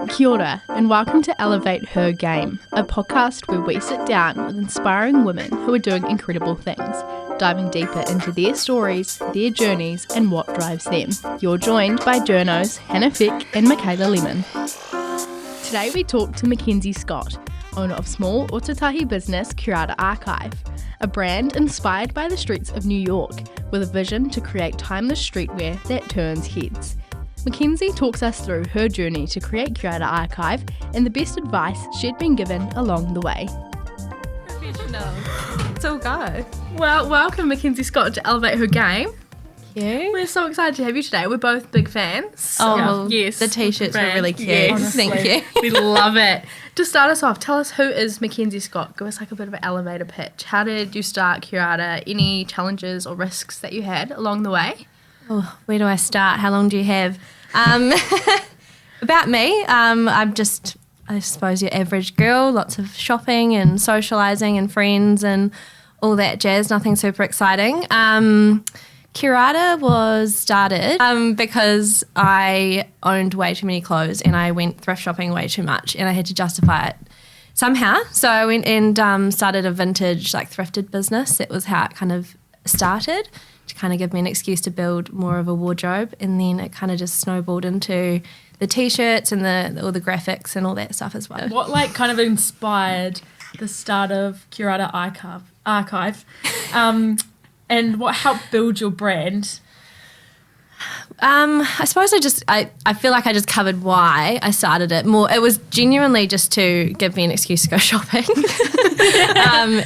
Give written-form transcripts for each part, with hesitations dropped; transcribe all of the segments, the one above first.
Kia ora, and welcome to Elevate Her Game, a podcast where we sit down with inspiring women who are doing incredible things, diving deeper into their stories, their journeys, and what drives them. You're joined by journos Hannah Fick and Michaela Lemon. Today we talk to Mackenzie Scot, owner of small Ōtautahi business Curata Archive, a brand inspired by the streets of New York, with a vision to create timeless streetwear that turns heads. Mackenzie talks us through her journey to create Curata Archive and the best advice she'd been given along the way. Professional. It's all go. Well, welcome Mackenzie Scot to Elevate Her Game. Thank you. We're so excited to have you today. We're both big fans. Oh, well, yes. the t-shirts are really cute. Yes. Thank you. We love it. To start us off, tell us who is Mackenzie Scot. Give us like a bit of an elevator pitch. How did you start Curata? Any challenges or risks that you had along the way? Oh, where do I start? How long do you have? About me, I'm just, I suppose, your average girl. Lots of shopping and socialising and friends and all that jazz. Nothing super exciting. Curata was started because I owned way too many clothes and I went thrift shopping way too much and I had to justify it somehow. So I went and started a vintage, like thrifted business. That was how it kind of started, to kind of give me an excuse to build more of a wardrobe, and then it kind of just snowballed into the t-shirts and all the graphics and all that stuff as well. What like kind of inspired the start of Curata Archive? And what helped build your brand? I suppose I feel like I just covered why I started it more. It was genuinely just to give me an excuse to go shopping.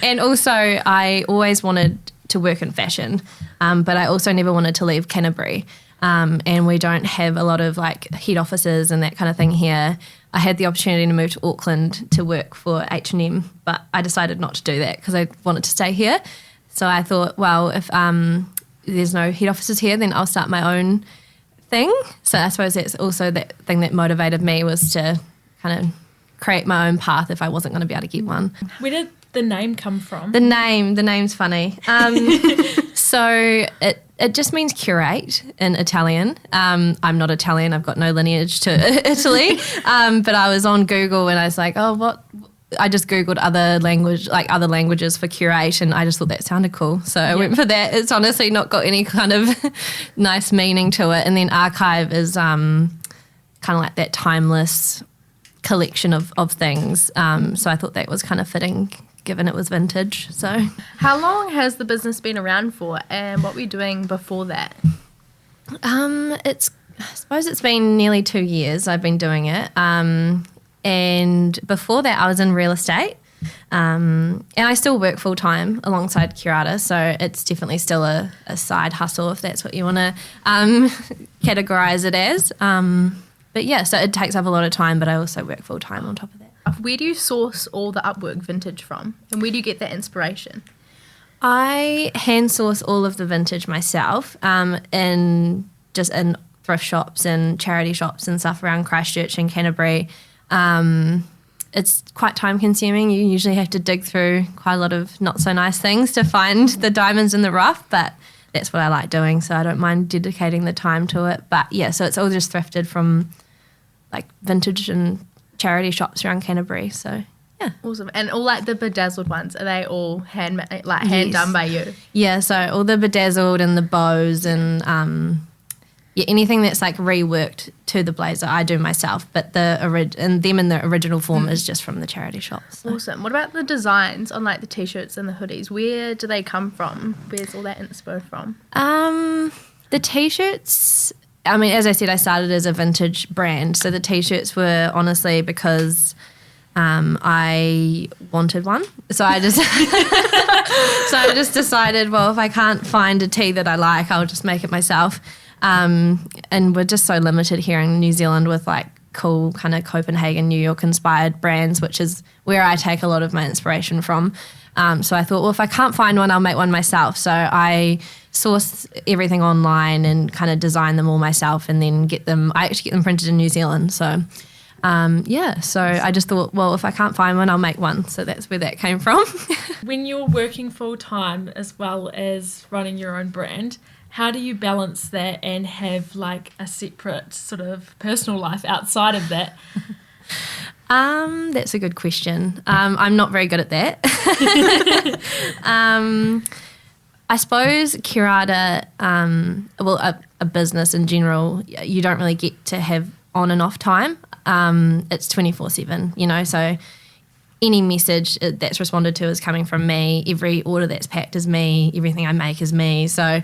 And also I always wanted to work in fashion, but I also never wanted to leave Canterbury. And we don't have a lot of like head offices and that kind of thing here. I had the opportunity to move to Auckland to work for H&M, but I decided not to do that because I wanted to stay here. So I thought, well, if there's no head offices here, then I'll start my own thing. So I suppose that's also that thing that motivated me, was to kind of create my own path if I wasn't going to be able to get one. Where did the name come from? The name's funny. So it just means curate in Italian. I'm not Italian. I've got no lineage to Italy. But I was on Google and I was like, I just Googled other languages for curate, and I just thought that sounded cool. So I went for that. It's honestly not got any kind of nice meaning to it. And then archive is kind of like that timeless collection of things. So I thought that was kind of fitting, given it was vintage. So How long has the business been around for, and what were you doing before that? I suppose it's been nearly 2 years I've been doing it. And before that, I was in real estate, and I still work full time alongside Curata. So it's definitely still a side hustle, if that's what you want to categorise it as. But yeah, so it takes up a lot of time, but I also work full time on top of that. Where do you source all the Upwork vintage from, and where do you get that inspiration? I hand source all of the vintage myself, in thrift shops and charity shops and stuff around Christchurch and Canterbury. It's quite time consuming. You usually have to dig through quite a lot of not so nice things to find the diamonds in the rough, but that's what I like doing, so I don't mind dedicating the time to it. But yeah, so it's all just thrifted from like vintage and charity shops around Canterbury. So yeah. Awesome. And all like the bedazzled ones, are they all hand done by you? Yeah, so all the bedazzled and the bows and anything that's like reworked to the blazer, I do myself. But them in the original form is just from the charity shops. So. Awesome. What about the designs on like the t-shirts and the hoodies? Where do they come from? Where's all that inspo from? The t-shirts, I mean, as I said, I started as a vintage brand. So the t-shirts were honestly because I wanted one. So I just decided, well, if I can't find a tee that I like, I'll just make it myself. And we're just so limited here in New Zealand with like cool kind of Copenhagen, New York inspired brands, which is where I take a lot of my inspiration from. So I thought, well, if I can't find one, I'll make one myself. So I source everything online and kind of design them all myself, and then I actually get them printed in New Zealand. So so I just thought, well, if I can't find one, I'll make one. So that's where that came from. When you're working full time as well as running your own brand, how do you balance that and have like a separate sort of personal life outside of that? That's a good question. I'm not very good at that. I suppose Curata, a business in general, you don't really get to have on and off time. It's 24/7, so any message that's responded to is coming from me. Every order that's packed is me. Everything I make is me. So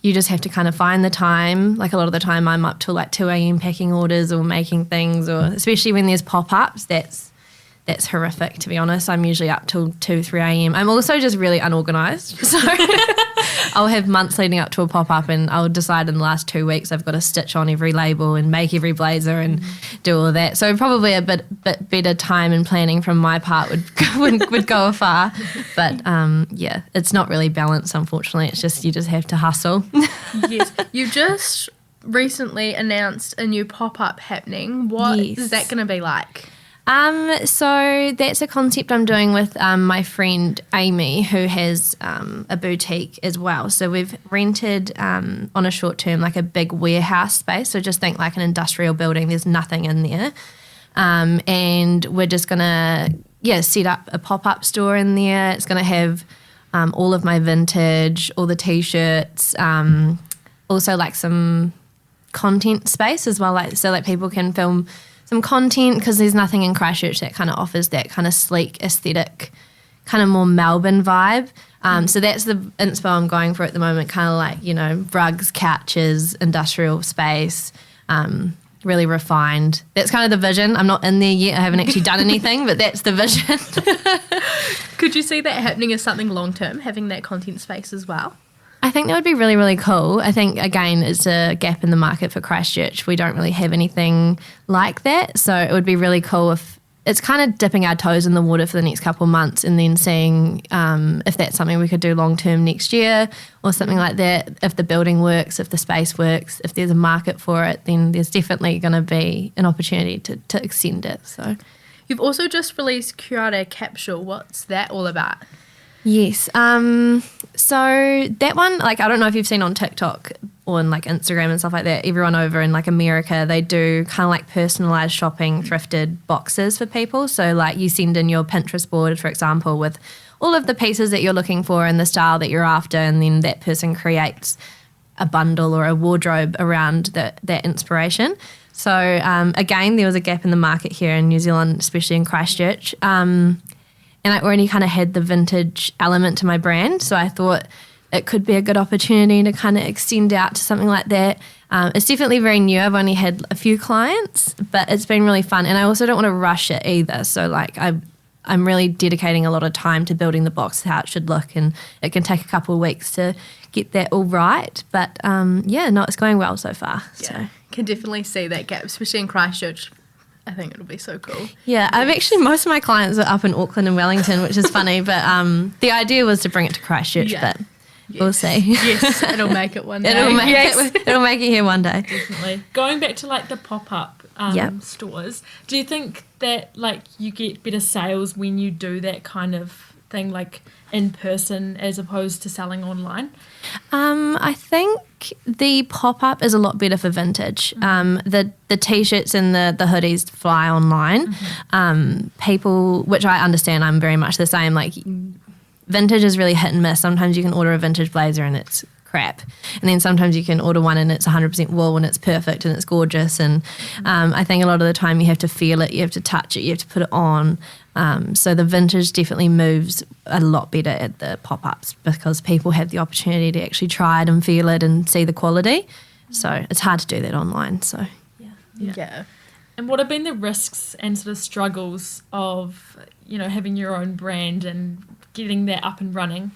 you just have to kind of find the time. Like a lot of the time I'm up till like 2 a.m. packing orders or making things, or especially when there's pop-ups, that's horrific, to be honest. I'm usually up till 2, 3 a.m. I'm also just really unorganised. So I'll have months leading up to a pop-up and I'll decide in the last 2 weeks I've got to stitch on every label and make every blazer and do all of that. So probably a bit better time and planning from my part would go afar. But it's not really balanced, unfortunately. It's just you just have to hustle. Yes. You just recently announced a new pop-up happening. What is that going to be like? So that's a concept I'm doing with my friend Amy, who has a boutique as well. So we've rented on a short term like a big warehouse space. So just think like an industrial building. There's nothing in there. And we're just going to set up a pop-up store in there. It's going to have all of my vintage, all the T-shirts, also like some content space as well, so people can film some content, because there's nothing in Christchurch that kind of offers that kind of sleek aesthetic, kind of more Melbourne vibe. So that's the inspo I'm going for at the moment, kind of like, rugs, couches, industrial space, really refined. That's kind of the vision. I'm not in there yet. I haven't actually done anything, but that's the vision. Could you see that happening as something long-term, having that content space as well? I think that would be really, really cool. I think, again, it's a gap in the market for Christchurch. We don't really have anything like that. So it would be really cool if it's kind of dipping our toes in the water for the next couple of months and then seeing if that's something we could do long-term next year or something like that. If the building works, if the space works, if there's a market for it, then there's definitely going to be an opportunity to extend it. So you've also just released Curata Capsule. What's that all about? Yes. So that one, I don't know if you've seen on TikTok or on Instagram and stuff like that, everyone over in America, they do kind of personalised shopping thrifted boxes for people. So you send in your Pinterest board, for example, with all of the pieces that you're looking for and the style that you're after, and then that person creates a bundle or a wardrobe around that inspiration. So again, there was a gap in the market here in New Zealand, especially in Christchurch. And I already kind of had the vintage element to my brand. So I thought it could be a good opportunity to kind of extend out to something like that. It's definitely very new. I've only had a few clients, but it's been really fun. And I also don't want to rush it either. So I'm really dedicating a lot of time to building the box, how it should look. And it can take a couple of weeks to get that all right. But it's going well so far. Yeah, So can definitely see that gap, especially in Christchurch. I think it'll be so cool. Yeah, most of my clients are up in Auckland and Wellington, which is funny, but the idea was to bring it to Christchurch, but we'll see. Yes, it'll make it one day. It'll make it here one day. Definitely. Going back to the pop-up stores, do you think that you get better sales when you do that kind of thing in person as opposed to selling online? I think the pop-up is a lot better for vintage. The T-shirts and the hoodies fly online. People, which I understand, I'm very much the same. Vintage is really hit and miss. Sometimes you can order a vintage blazer and it's crap. And then sometimes you can order one and it's 100% wool and it's perfect and it's gorgeous. And I think a lot of the time you have to feel it, you have to touch it, you have to put it on. So the vintage definitely moves a lot better at the pop-ups because people have the opportunity to actually try it and feel it and see the quality. So it's hard to do that online. So yeah. And what have been the risks and sort of struggles of having your own brand and getting that up and running?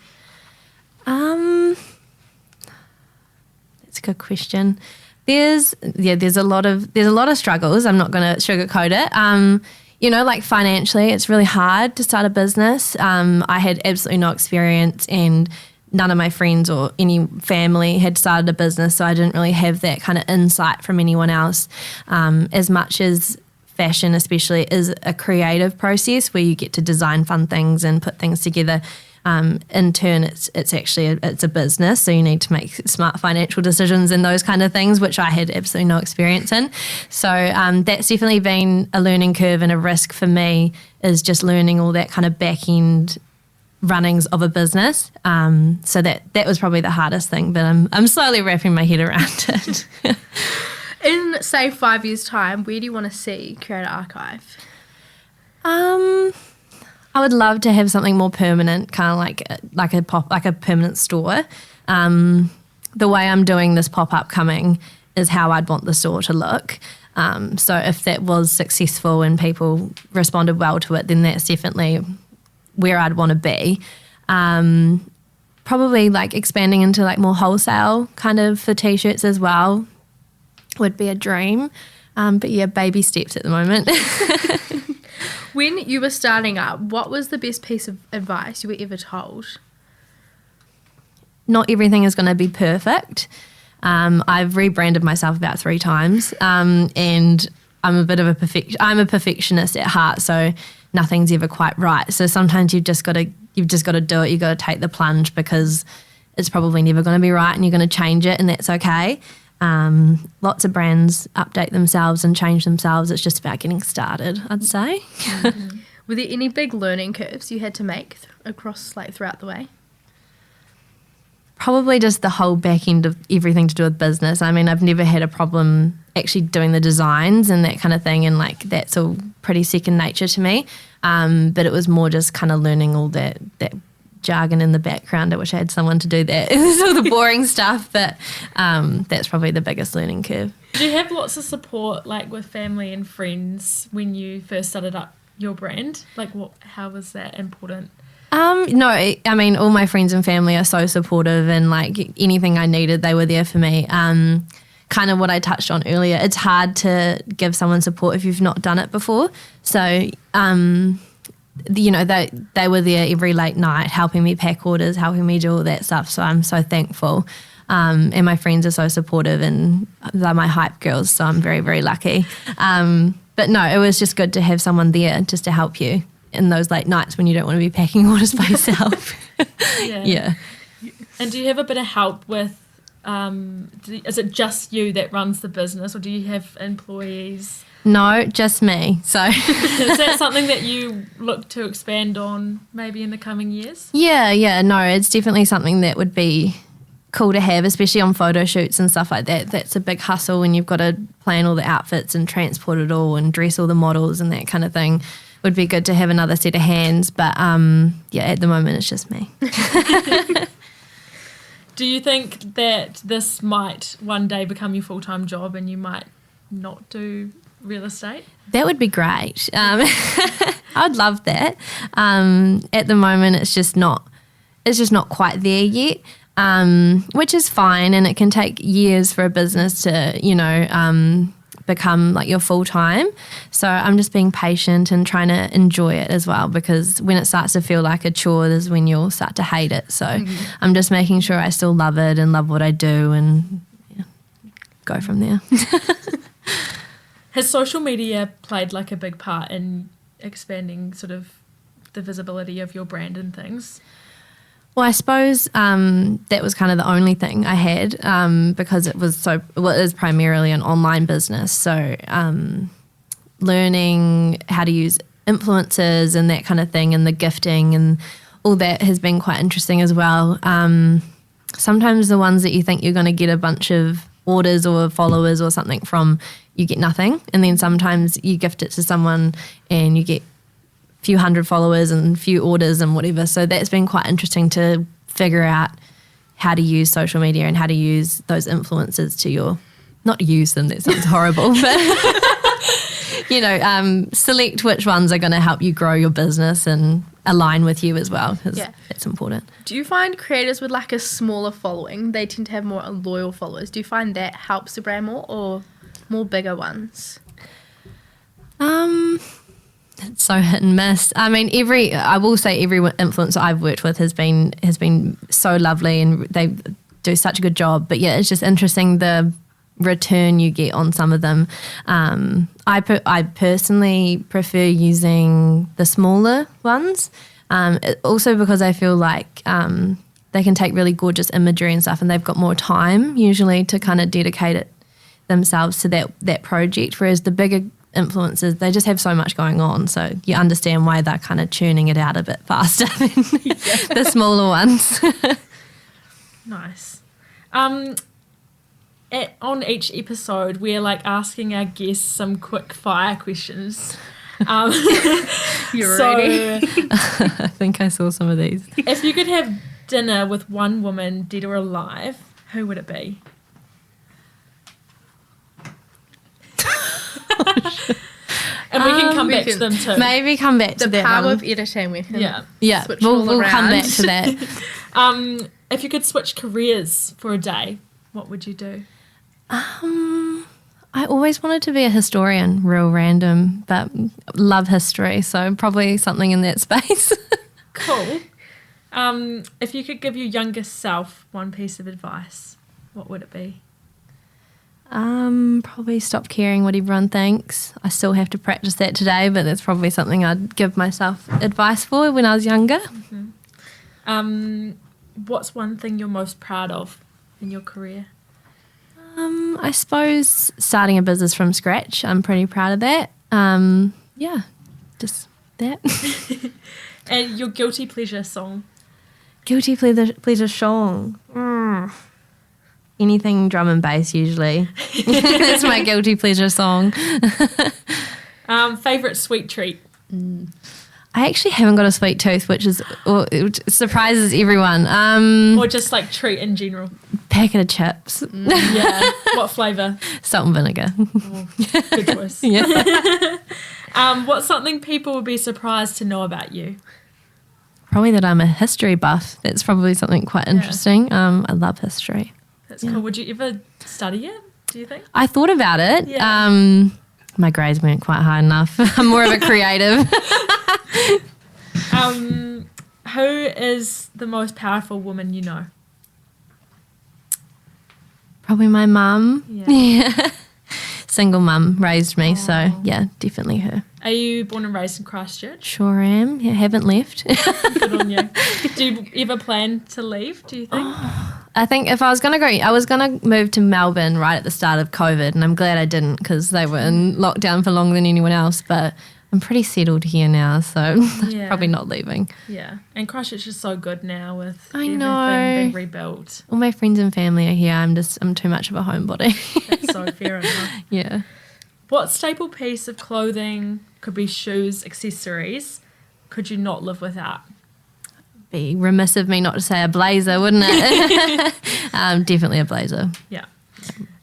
That's a good question. There's a lot of struggles. I'm not going to sugarcoat it. Financially, it's really hard to start a business. I had absolutely no experience and none of my friends or any family had started a business, so I didn't really have that kind of insight from anyone else. As much as fashion especially is a creative process where you get to design fun things and put things together, In turn, it's actually it's a business, so you need to make smart financial decisions and those kind of things, which I had absolutely no experience in. So that's definitely been a learning curve and a risk for me, is just learning all that kind of back end runnings of a business. So that was probably the hardest thing, but I'm slowly wrapping my head around it. In, say, 5 years' time, where do you want to see Curata Archive? I would love to have something more permanent, kind of like a permanent store. The way I'm doing this pop-up coming is how I'd want the store to look. So if that was successful and people responded well to it, then that's definitely where I'd want to be. Probably like expanding into like more wholesale kind of for t-shirts as well would be a dream. But yeah, baby steps at the moment. When you were starting up, what was the best piece of advice you were ever told? Not everything is going to be perfect. I've rebranded myself about 3 times, and I'm a bit of I'm a perfectionist at heart, so nothing's ever quite right. So sometimes you've just got to do it. You've got to take the plunge, because it's probably never going to be right, and you're going to change it, and that's okay. Lots of brands update themselves and change themselves. It's just about getting started, I'd say. Mm-hmm. Were there any big learning curves you had to make across, like, throughout the way? Probably just the whole back end of everything to do with business. I mean, I've never had a problem actually doing the designs and that kind of thing, and like that's all pretty second nature to me. But it was more just kind of learning all that jargon in the background. I wish I had someone to do that. It's all the boring stuff, but that's probably the biggest learning curve. Did you have lots of support, like with family and friends, when you first started up your brand? Like, how was that important? No, I mean, all my friends and family are so supportive, and like anything I needed, they were there for me. Kind of what I touched on earlier, it's hard to give someone support if you've not done it before. So, you know, they were there every late night helping me pack orders, helping me do all that stuff. So I'm so thankful. And my friends are so supportive, and they're my hype girls, so I'm very, very lucky. But no, it was just good to have someone there just to help you in those late nights when you don't want to be packing orders by yourself. Yeah. And do you have a bit of help with, is it just you that runs the business, or do you have employees? No, just me. So is that something that you look to expand on maybe in the coming years? Yeah. No, it's definitely something that would be cool to have, especially on photo shoots and stuff like that. That's a big hustle when you've got to plan all the outfits and transport it all and dress all the models and that kind of thing. Would be good to have another set of hands, but yeah, at the moment it's just me. Do you think that this might one day become your full-time job and you might not do real estate? That would be great. I'd love that. At the moment it's just not quite there yet, which is fine, and it can take years for a business to, you know, become like your full time. So I'm just being patient and trying to enjoy it as well, because when it starts to feel like a chore is when you'll start to hate it. So I'm just making sure I still love it and love what I do, and go from there. Has social media played like a big part in expanding sort of the visibility of your brand and things? Well, I suppose that was kind of the only thing I had, because it is primarily an online business. So learning how to use influencers and that kind of thing, and the gifting and all that has been quite interesting as well. Sometimes the ones that you think you're going to get a bunch of orders or followers or something from, you get nothing. And then sometimes you gift it to someone and you get few hundred followers and few orders and whatever. So that's been quite interesting to figure out how to use social media and how to use those influencers to not use them, that sounds horrible, but you know, select which ones are going to help you grow your business and align with you as well, because that's important. Do you find creators with like a smaller following, they tend to have more loyal followers? Do you find that helps the brand more, or more bigger ones? It's so hit and miss. I mean, I will say every influencer I've worked with has been so lovely, and they do such a good job. But yeah, it's just interesting the return you get on some of them. I personally prefer using the smaller ones, Also because I feel like they can take really gorgeous imagery and stuff, and they've got more time usually to kind of dedicate it themselves to that project, whereas the bigger influencers, they just have so much going on, so you understand why they're kind of churning it out a bit faster than the smaller ones. Nice. On each episode, we're like asking our guests some quick fire questions. You're ready? I think I saw some of these. If you could have dinner with one woman, dead or alive, who would it be? And we can come back to them too. Maybe come back to The that power one. of editing, we can switch we'll all come around. back to that. If you could switch careers for a day, what would you do? I always wanted to be a historian, real random, but love history, so probably something in that space. Cool. If you could give your younger self one piece of advice, what would it be? Probably stop caring what everyone thinks. I still have to practice that today, but that's probably something I'd give myself advice for when I was younger. Mm-hmm. What's one thing you're most proud of in your career? I suppose starting a business from scratch. I'm pretty proud of that. Just that. And your guilty pleasure song? Guilty pleasure song. Anything drum and bass usually. That's my guilty pleasure song. Favourite sweet treat? I actually haven't got a sweet tooth, which surprises everyone. Or just like treat in general? Packet of chips. Yeah. What flavour? Salt and vinegar. Oh, good choice. Yeah. What's something people would be surprised to know about you? Probably that I'm a history buff. That's probably something quite interesting. I love history. That's cool. Would you ever study it, do you think? I thought about it. Yeah. My grades weren't quite high enough. I'm more of a creative. Who is the most powerful woman you know? Probably my mum. Yeah. Single mum raised me, so yeah, definitely her. Are you born and raised in Christchurch? Sure am. Yeah, haven't left. Good on you. Do you ever plan to leave, do you think? I think if I was going to go, I was going to move to Melbourne right at the start of COVID, and I'm glad I didn't because they were in lockdown for longer than anyone else, but I'm pretty settled here now, so probably not leaving. Yeah, and Christchurch is so good now with everything being rebuilt. All my friends and family are here. I'm too much of a homebody. That's so fair enough. Yeah. What staple piece of clothing, could be shoes, accessories, could you not live without? Be remiss of me not to say a blazer, wouldn't it? Definitely a blazer. Yeah.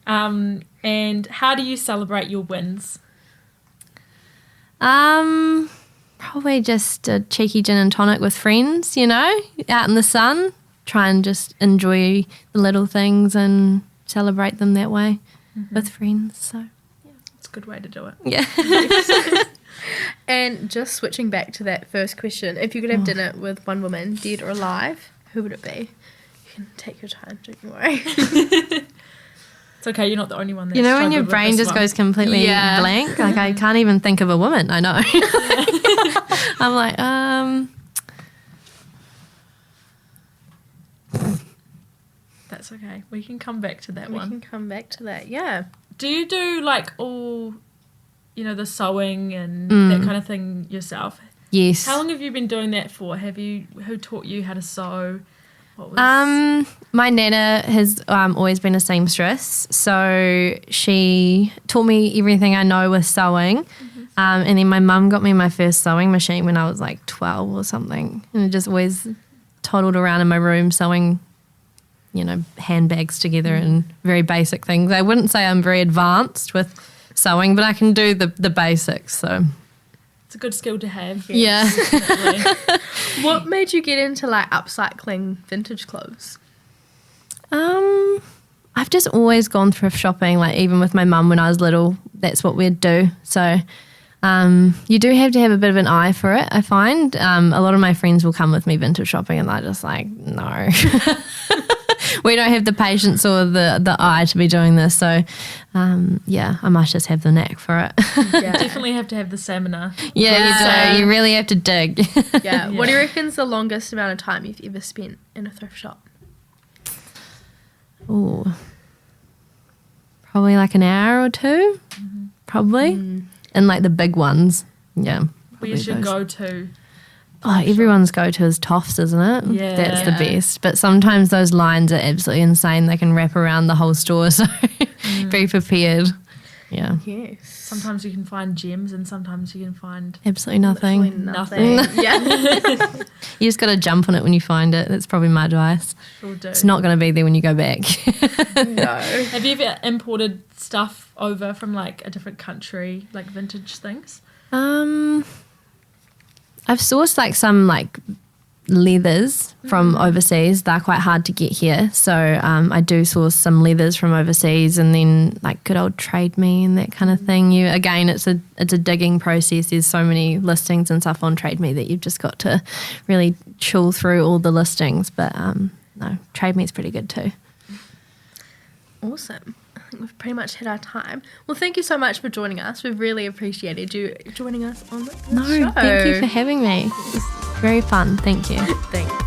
And how do you celebrate your wins? Probably just a cheeky gin and tonic with friends, out in the sun. Try and just enjoy the little things and celebrate them that way with friends. So it's a good way to do it. yeah. And just switching back to that first question, if you could have dinner with one woman, dead or alive, who would it be? You can take your time, don't you worry. It's okay, you're not the only one that's when your brain just goes completely blank, like I can't even think of a woman, I know. I'm like, That's okay. We can come back to that one. We can come back to that, yeah. Do you do like all, the sewing and that kind of thing yourself? Yes. How long have you been doing that for? Who taught you how to sew? What was... My nana has always been a seamstress, so she taught me everything I know with sewing. And then my mum got me my first sewing machine when I was like 12 or something, and I just always toddled around in my room sewing, handbags together and very basic things. I wouldn't say I'm very advanced with sewing, but I can do the basics. So it's a good skill to have. Yes. Yeah. What made you get into like upcycling vintage clothes? I've just always gone thrift shopping, like even with my mum when I was little, that's what we'd do. So you do have to have a bit of an eye for it, I find. A lot of my friends will come with me vintage shopping and they're just like, no. We don't have the patience or the eye to be doing this. So I might just have the knack for it. Yeah. Definitely have to have the stamina. You do. You really have to dig. Yeah. What do you reckon's the longest amount of time you've ever spent in a thrift shop? Oh, probably like an hour or two. Probably, and like the big ones. Yeah. Where you should go to. Oh, everyone's go-to is Toffs, isn't it? Yeah. That's the best. But sometimes those lines are absolutely insane. They can wrap around the whole store, so be prepared. Yeah. Yes. Sometimes you can find gems and sometimes you can find Absolutely nothing. Literally nothing. Yeah. You just got to jump on it when you find it. That's probably my advice. Sure do. It's not going to be there when you go back. No. Have you ever imported stuff over from like a different country, like vintage things? I've sourced like some like leathers from overseas. They're quite hard to get here, so I do source some leathers from overseas, and then like good old Trade Me and that kind of thing. It's a digging process. There's so many listings and stuff on Trade Me that you've just got to really chew through all the listings. But no, Trade Me is pretty good too. Awesome. I think we've pretty much hit our time. Well, thank you so much for joining us. We've really appreciated you joining us on the show. Thank you for having me. It was very fun. Thank you. Thanks.